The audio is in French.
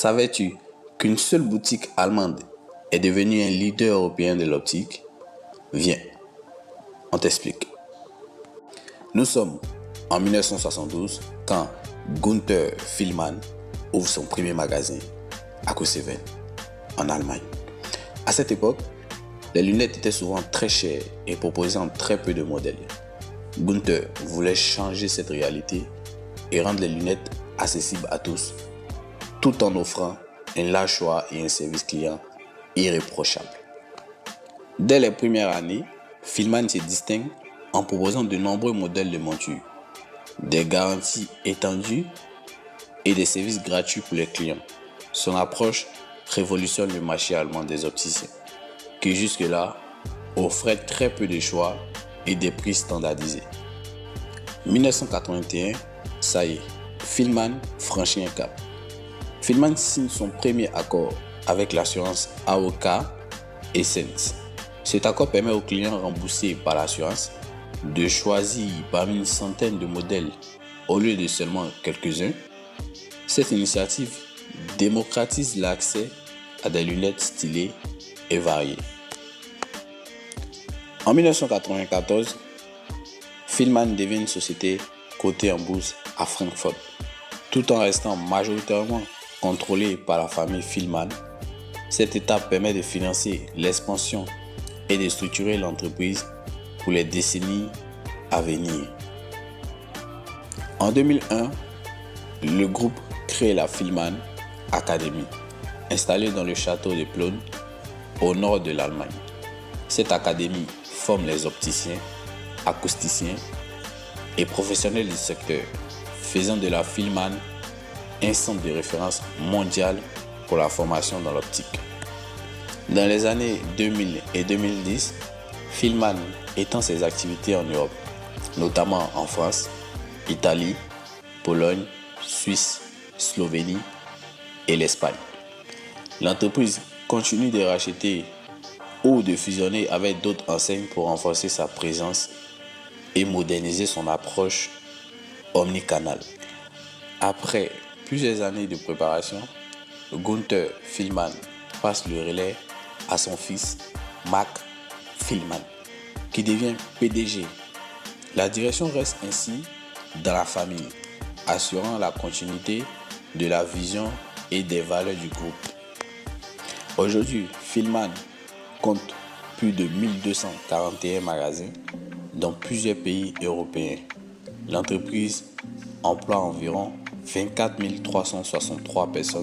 Savais-tu qu'une seule boutique allemande est devenue un leader européen de l'optique? Viens, on t'explique. Nous sommes en 1972 quand Günther Fillmann ouvre son premier magasin à Coeshaven, en Allemagne. À cette époque, les lunettes étaient souvent très chères et proposant très peu de modèles. Günther voulait changer cette réalité et rendre les lunettes accessibles à tous, tout en offrant un large choix et un service client irréprochable. Dès les premières années, Fillmann se distingue en proposant de nombreux modèles de montures, des garanties étendues et des services gratuits pour les clients. Son approche révolutionne le marché allemand des opticiens, qui jusque-là offrait très peu de choix et des prix standardisés. 1981, ça y est, Fillmann franchit un cap. Fillmann signe son premier accord avec l'assurance AOK Essence. Cet accord permet aux clients remboursés par l'assurance de choisir parmi une centaine de modèles au lieu de seulement quelques-uns. Cette initiative démocratise l'accès à des lunettes stylées et variées. En 1994, Fillmann devient une société cotée en bourse à Francfort. Tout en restant majoritairement contrôlé par la famille Fillmann, cette étape permet de financer l'expansion et de structurer l'entreprise pour les décennies à venir. En 2001, le groupe crée la Fillmann Academy, installée dans le château de Plön, au nord de l'Allemagne. Cette académie forme les opticiens, acousticiens et professionnels du secteur, faisant de la Fillmann un centre de référence mondial pour la formation dans l'optique. Dans les années 2000 et 2010, Fillmann étend ses activités en Europe, notamment en France, Italie, Pologne, Suisse, Slovénie et l'Espagne. L'entreprise continue de racheter ou de fusionner avec d'autres enseignes pour renforcer sa présence et moderniser son approche omnicanale. Après plusieurs années de préparation, Günther Fillmann passe le relais à son fils Max Fillmann, qui devient PDG. La direction reste ainsi dans la famille, assurant la continuité de la vision et des valeurs du groupe. Aujourd'hui, Fillmann compte plus de 1241 magasins dans plusieurs pays européens. L'entreprise emploie environ 24 363 personnes